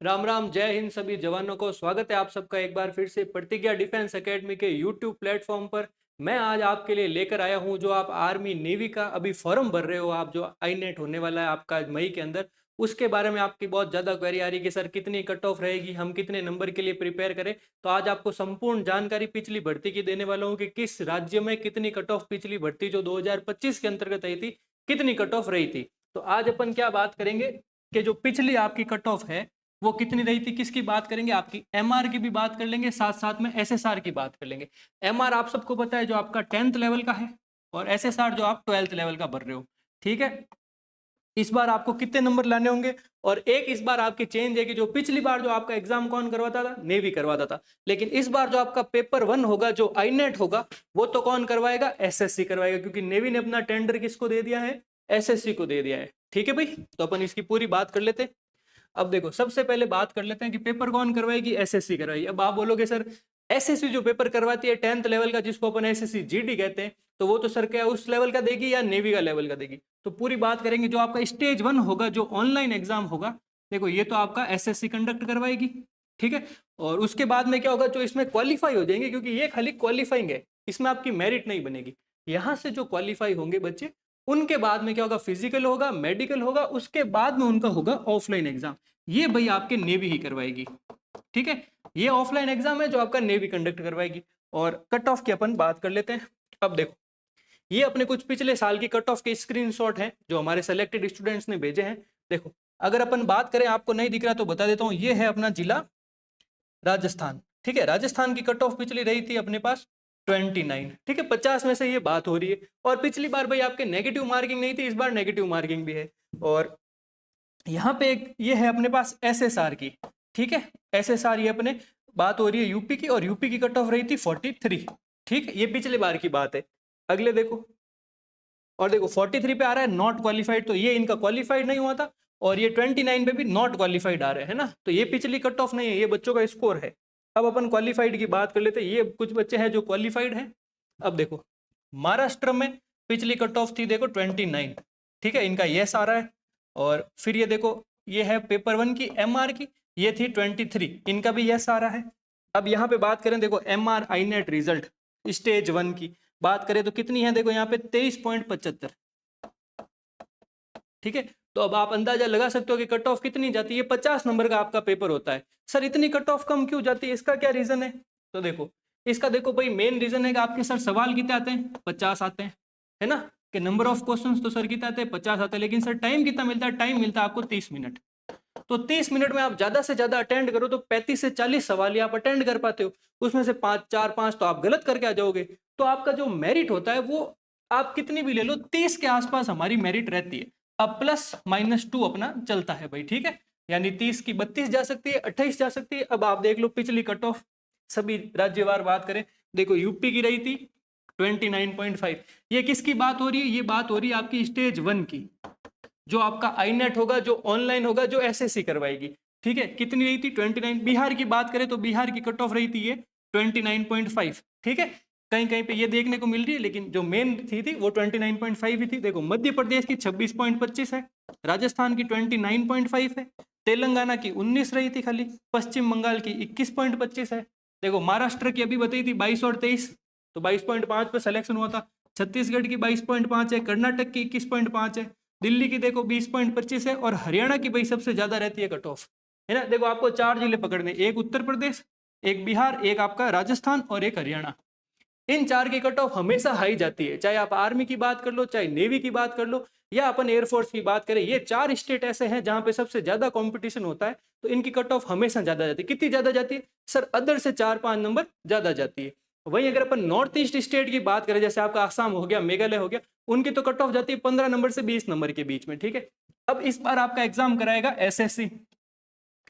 राम राम, जय हिंद सभी जवानों को। स्वागत है आप सबका एक बार फिर से प्रतिज्ञा डिफेंस एकेडमी के यूट्यूब प्लेटफॉर्म पर। मैं आज आपके लिए लेकर आया हूं, जो आप आर्मी नेवी का अभी फॉर्म भर रहे हो, आप जो आई नेट होने वाला है आपका मई के अंदर, उसके बारे में आपकी बहुत ज़्यादा क्वेरी आ रही है कि सर कितनी कट ऑफ रहेगी, हम कितने नंबर के लिए प्रिपेयर करें। तो आज आपको संपूर्ण जानकारी पिछली भर्ती की देने वाला हूँ कि किस राज्य में कितनी कट ऑफ पिछली भर्ती जो 2025 के अंतर्गत आई थी, कितनी कट ऑफ रही थी। तो आज अपन क्या बात करेंगे कि जो पिछली आपकी कट ऑफ है वो कितनी रही थी, किसकी बात करेंगे, आपकी एमआर की भी बात कर लेंगे, साथ साथ में एसएसआर की बात कर लेंगे। एमआर आप सबको पता है जो आपका 10th लेवल का है, और एसएसआर जो आप 12th लेवल का भर रहे हो। ठीक है, इस बार आपको कितने नंबर लाने होंगे। और एक इस बार आपकी चेंज है कि जो पिछली बार जो आपका एग्जाम कौन करवाता था, नेवी करवाता था, लेकिन इस बार जो आपका पेपर 1 होगा, जो आईनेट होगा, वो तो कौन करवाएगा, एसएससी करवाएगा, क्योंकि नेवी ने अपना टेंडर किसको दे दिया है, एसएससी को दे दिया है। ठीक है भाई, तो अपन इसकी पूरी बात कर लेते हैं। अब देखो, सबसे पहले बात कर लेते हैं कि पेपर कौन करवाएगी, एसएससी करवाएगी। अब आप बोलोगे सर एसएससी जो पेपर करवाती है 10th लेवल का, जिसको अपन एसएससी जीडी कहते हैं, तो वो तो सर क्या उस लेवल का देगी या नेवी का लेवल का देगी। तो पूरी बात करेंगे, जो आपका स्टेज 1 होगा, जो ऑनलाइन एग्जाम होगा, देखो ये तो आपका एसएससी कंडक्ट करवाएगी। ठीक है, और उसके बाद में क्या होगा, जो इसमें क्वालिफाई हो जाएंगे, क्योंकि ये खाली क्वालिफाइंग है, इसमें आपकी मेरिट नहीं बनेगी। यहां से जो क्वालिफाई होंगे बच्चे, उनके बाद में क्या होगा, फिजिकल होगा, मेडिकल होगा, उसके बाद में उनका होगा ऑफलाइन एग्जाम। ये भाई आपके नेवी ही करवाएगी। ठीक है, ये ऑफलाइन एग्जाम है जो आपका नेवी कंडक्ट करवाएगी। और कट ऑफ की अपन बात कर लेते हैं। अब देखो, ये अपने कुछ पिछले साल की कट ऑफ के स्क्रीनशॉट हैं जो हमारे सेलेक्टेड स्टूडेंट्स ने भेजे हैं। देखो, अगर अपन बात करें, आपको नहीं दिख रहा तो बता देता हूँ, ये है अपना जिला राजस्थान। ठीक है, राजस्थान की कट ऑफ पिछली रही थी अपने पास 29। ठीक है, 50 में से ये बात हो रही है। और पिछली बार भाई आपके नेगेटिव मार्किंग नहीं थी, इस बार नेगेटिव मार्किंग भी है। और यहाँ पे एक ये है अपने पास एसएसआर की। ठीक है, एसएसआर ये अपने बात हो रही है यूपी की, और यूपी की कट ऑफ रही थी 43। ठीक है, ये पिछले बार की बात है। अगले देखो, और देखो 43 पे आ रहा है नॉट क्वालिफाइड, तो ये इनका क्वालिफाइड नहीं हुआ था। और ये 29 पे भी नॉट क्वालिफाइड आ रहे हैं ना, तो ये पिछली कट ऑफ नहीं है, ये बच्चों का स्कोर है। अब अपन क्वालिफाइड की बात कर लेते हैं, ये कुछ बच्चे हैं जो क्वालिफाइड हैं। अब देखो, महाराष्ट्र में पिछली कट ऑफ थी देखो 29। ठीक है, इनका यस आ रहा है। और फिर ये देखो, ये है पेपर 1 की एमआर की, ये थी 23, इनका भी यस आ रहा है। अब यहाँ पे बात करें, देखो एमआर आई नेट रिजल्ट स्टेज 1 की बात करें तो कितनी है, देखो यहाँ पे 23.75। ठीक है, तो अब आप अंदाजा लगा सकते हो कि कट ऑफ कितनी जाती है। 50 नंबर का आपका पेपर होता है, सर इतनी कट ऑफ कम क्यों जाती है, इसका क्या रीजन है। तो देखो, इसका देखो भाई मेन रीजन है कि आपके सर सवाल कितने आते हैं, 50 आते हैं, है ना, कि नंबर ऑफ क्वेश्चंस तो सर कितने आते हैं, 50 आते हैं, लेकिन सर टाइम कितना मिलता है, टाइम मिलता है आपको 30 मिनट। तो 30 मिनट में आप ज्यादा से ज्यादा अटेंड करो तो 35 से 40 सवाल ही आप अटेंड कर पाते हो। उसमें से 5 4 5 तो आप गलत करके आ जाओगे। तो आपका जो मेरिट होता है वो आप कितनी भी ले लो, 30 के आसपास हमारी मेरिट रहती है। अब +-2 अपना चलता है भाई। ठीक है, यानी 30 की 32 जा सकती है, 28 जा सकती है। अब आप देख लो पिछली कट ऑफ, सभी राज्यवार बात करें, देखो यूपी की रही थी 29.5। ये किसकी बात हो रही है, ये बात हो रही है आपकी स्टेज 1 की, जो आपका आई नेट होगा, जो ऑनलाइन होगा, जो एसएससी करवाएगी। ठीक है, कितनी रही थी 29। बिहार की बात करें तो बिहार की कट ऑफ रही थी ये 29.5। ठीक है, कहीं कहीं पे ये देखने को मिल रही है, लेकिन जो मेन थी वो 29.5 ही थी। देखो मध्य प्रदेश की 26.25 है, राजस्थान की 29.5 है, तेलंगाना की 19 रही थी खाली, पश्चिम बंगाल की 21.25 है। देखो महाराष्ट्र की अभी बताई थी 22 और 23, तो 22.5 पे सिलेक्शन हुआ था। छत्तीसगढ़ की 22.5 है, कर्नाटक की 21.5 है, दिल्ली की देखो 20.25 है, और हरियाणा की भाई सबसे ज्यादा रहती है कट ऑफ, है ना। देखो आपको 4 जिले पकड़ने, एक उत्तर प्रदेश, एक बिहार, एक आपका राजस्थान, और एक हरियाणा। इन 4 की कट ऑफ हमेशा हाई जाती है, चाहे आप आर्मी की बात कर लो, चाहे नेवी की बात कर लो, या अपन एयरफोर्स की बात करें। ये 4 स्टेट ऐसे हैं जहां पे सबसे ज्यादा कंपटीशन होता है, तो इनकी कट ऑफ हमेशा ज्यादा जाती है। कितनी ज्यादा जाती है सर, अदर से 4 5 नंबर ज्यादा जाती है। वहीं अगर अपन नॉर्थ ईस्ट स्टेट की बात करें, जैसे आपका आसाम हो गया, मेघालय हो गया, उनकी तो कट ऑफ जाती है 15 नंबर से 20 नंबर के बीच में। ठीक है, अब इस बार आपका एग्जाम कराएगा एसएससी,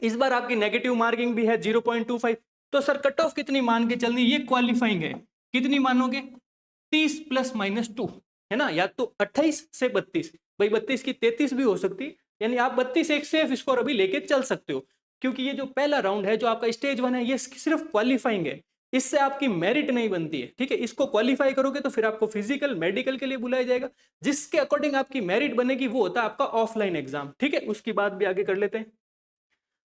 इस बार आपकी नेगेटिव मार्किंग भी है 0.25। तो सर कट ऑफ कितनी मान के चलनी, ये क्वालिफाइंग है, कितनी मानोगे, 30 +-2, है ना, या तो 28 से 32। भाई 32 की 33 भी हो सकती, यानी आप 32 एक सेफ स्कोर अभी लेके चल सकते हो। क्योंकि ये जो पहला राउंड है, जो आपका स्टेज 1 है, ये सिर्फ क्वालिफाइंग है, इससे आपकी मेरिट नहीं बनती है। ठीक है, इसको क्वालिफाई करोगे तो फिर आपको फिजिकल मेडिकल के लिए बुलाया जाएगा, जिसके अकॉर्डिंग आपकी मेरिट बनेगी वो होता है आपका ऑफलाइन एग्जाम। ठीक है, उसकी बात भी आगे कर लेते हैं।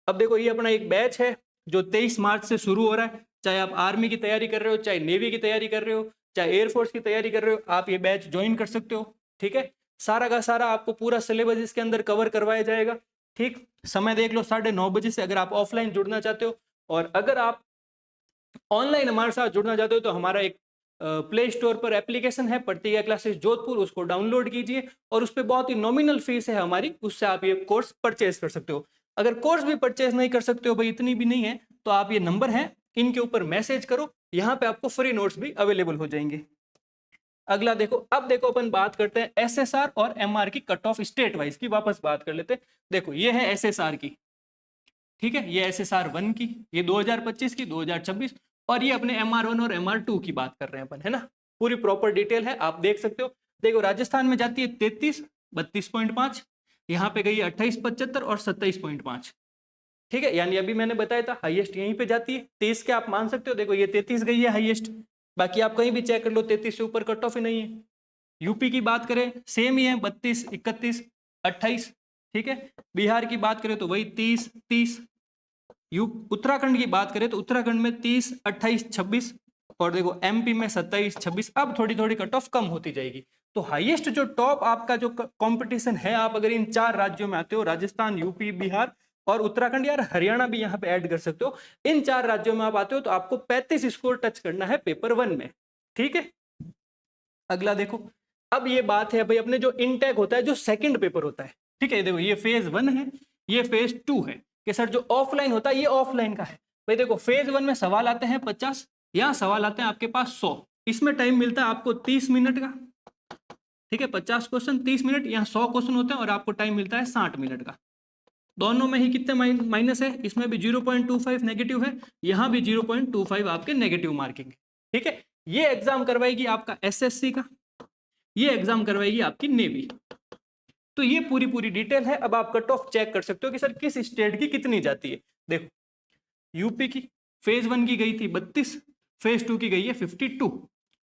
अब देखो ये अपना एक बैच है जो 23 मार्च से शुरू हो रहा है। चाहे आप आर्मी की तैयारी कर रहे हो, चाहे नेवी की तैयारी कर रहे हो, चाहे एयरफोर्स की तैयारी कर रहे हो, आप ये बैच ज्वाइन कर सकते हो। ठीक है, सारा का सारा आपको पूरा सिलेबस इसके अंदर कवर करवाया जाएगा। ठीक, समय देख लो 9:30 से अगर आप ऑफलाइन जुड़ना चाहते हो, और अगर आप ऑनलाइन हमारे साथ जुड़ना चाहते हो तो हमारा एक प्ले स्टोर पर एप्लीकेशन है प्रतिज्ञा क्लासेस जोधपुर, उसको डाउनलोड कीजिए और उस पर बहुत ही नॉमिनल फीस है हमारी, उससे आप ये कोर्स परचेज कर सकते हो। अगर कोर्स भी परचेज नहीं कर सकते हो भाई, इतनी भी नहीं है, तो आप ये नंबर है इनके ऊपर मैसेज करो, यहाँ पे आपको फ्री नोट्स भी अवेलेबल हो जाएंगे। अगला देखो, अब देखो अपन बात करते हैं एसएसआर और एमआर की कट ऑफ स्टेट वाइज की, वापस बात कर लेते हैं। देखो ये है एसएसआर की, ठीक है, ये एसएसआर 1 की, ये 2025 की, 2026, और ये अपने MR1 और MR2 की बात कर रहे हैं अपन, है ना। पूरी प्रॉपर डिटेल है, आप देख सकते हो। देखो राजस्थान में जाती है 33, 32.5, यहाँ पे गई है 28.75 और 27.5। ठीक है, यानी अभी मैंने बताया था हाईएस्ट यहीं पे जाती है 23 के, आप मान सकते हो। देखो ये 33 गई है हाईएस्ट, बाकी आप कहीं भी चेक कर लो 33 से ऊपर कट ऑफ ही नहीं है। यूपी की बात करें सेम ही है, 32, 31, 28। ठीक है, बिहार की बात करें तो वही 30, 30। उत्तराखंड की बात करें तो उत्तराखंड में 30, 28, 26, और देखो एमपी में 27, 26। अब थोड़ी थोड़ी कट ऑफ कम होती जाएगी। तो हाईएस्ट जो टॉप आपका जो कंपटीशन है, आप अगर इन 4 राज्यों में आते हो, राजस्थान, यूपी, बिहार और उत्तराखंड, यार हरियाणा भी यहाँ पे ऐड कर सकते हो, इन 4 राज्यों में आप आते हो तो आपको 35 स्कोर टच करना है पेपर 1 में। ठीक है, अगला देखो, अब ये बात है भाई अपने जो इनटेक होता है, जो सेकंड पेपर होता है। ठीक है, देखो ये फेज 1 है, ये फेज 2 है कि सर जो ऑफलाइन होता है ये ऑफलाइन का है। भाई देखो फेज 1 में सवाल आते हैं 50, यहाँ सवाल आते हैं आपके पास 100। इसमें टाइम मिलता है आपको 30 मिनट का। ठीक है, 50 क्वेश्चन 30 मिनट, यहाँ 100 क्वेश्चन होते हैं और आपको टाइम मिलता है 60 मिनट का। दोनों में ही कितने माइनस है, इसमें भी 0.25 नेगेटिव है, यहाँ भी 0.25 आपके नेगेटिव मार्किंग है। ठीक है, ये एग्जाम करवाएगी आपका एसएससी का, ये एग्जाम करवाएगी आपकी नेवी। तो ये पूरी पूरी डिटेल है। अब आप कट ऑफ चेक कर सकते हो कि सर किस स्टेट की कितनी जाती है। देखो यूपी की फेज 1 की गई थी 32, फेज 2 की गई है 52।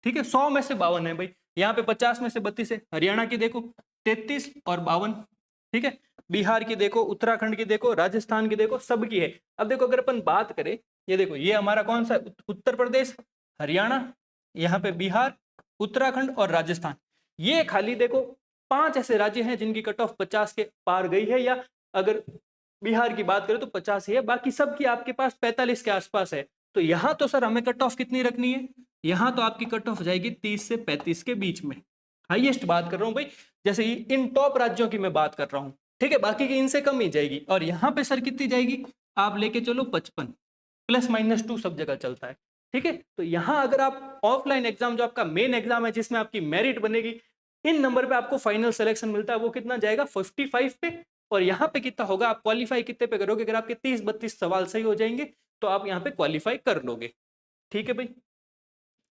ठीक है, 100 में से 52 है भाई, यहाँ पे 50 में से 32 है। हरियाणा की देखो 33 और 52। ठीक है, बिहार की देखो, उत्तराखंड की देखो, राजस्थान की देखो, सबकी है। अब देखो अगर अपन बात करें, ये देखो ये हमारा कौन सा, उत्तर प्रदेश, हरियाणा, यहाँ पे बिहार, उत्तराखंड और राजस्थान। ये खाली देखो 5 ऐसे राज्य हैं जिनकी कट ऑफ 50 के पार गई है, या अगर बिहार की बात करें तो 50 ही है, बाकी सबकी आपके पास 45 के आसपास है। तो यहाँ तो सर हमें कट ऑफ कितनी रखनी है, यहाँ तो आपकी कट ऑफ जाएगी 30 से 35 के बीच में। हाईएस्ट बात कर रहा हूँ भाई, जैसे इन टॉप राज्यों की मैं बात कर रहा हूँ। ठीक है, बाकी की इनसे कम ही जाएगी। और यहाँ पे सर कितनी जाएगी, आप लेके चलो 55, +- 2 सब जगह चलता है। ठीक है, तो यहाँ अगर आप ऑफलाइन एग्जाम, जो आपका मेन एग्जाम है जिसमें आपकी मेरिट बनेगी, इन नंबर पे आपको फाइनल सिलेक्शन मिलता है, वो कितना जाएगा 55 पे। और यहाँ पे कितना होगा, आप क्वालिफाई कितने पे करोगे, अगर आपके 30-32 सवाल सही हो जाएंगे तो आप यहाँ पे क्वालिफाई कर लोगे। ठीक है भाई,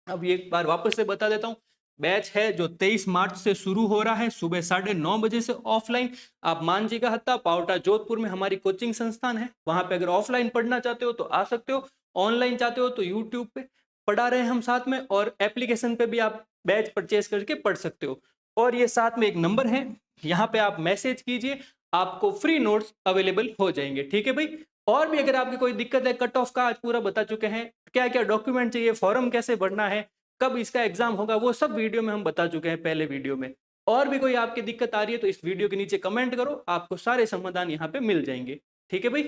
अब ये एक बार वापस से बता देता हूँ, बैच है जो 23 मार्च से शुरू हो रहा है, सुबह 9:30 से ऑफलाइन। आप मानजीगा हत्ता पावटा जोधपुर में हमारी कोचिंग संस्थान है, वहां पे अगर ऑफलाइन पढ़ना चाहते हो तो आ सकते हो, ऑनलाइन चाहते हो तो यूट्यूब पे पढ़ा रहे हैं हम साथ में, और एप्लीकेशन पे भी आप बैच परचेज करके पढ़ सकते हो। और ये साथ में एक नंबर है, यहाँ पे आप मैसेज कीजिए, आपको फ्री नोट्स अवेलेबल हो जाएंगे। ठीक है भाई, और भी अगर आपकी कोई दिक्कत है, कट ऑफ का आज पूरा बता चुके हैं, क्या क्या डॉक्यूमेंट चाहिए, फॉर्म कैसे भरना है, कब इसका एग्जाम होगा, वो सब वीडियो में हम बता चुके हैं पहले वीडियो में। और भी कोई आपकी दिक्कत आ रही है तो इस वीडियो के नीचे कमेंट करो, आपको सारे समाधान यहाँ पे मिल जाएंगे। ठीक है भाई।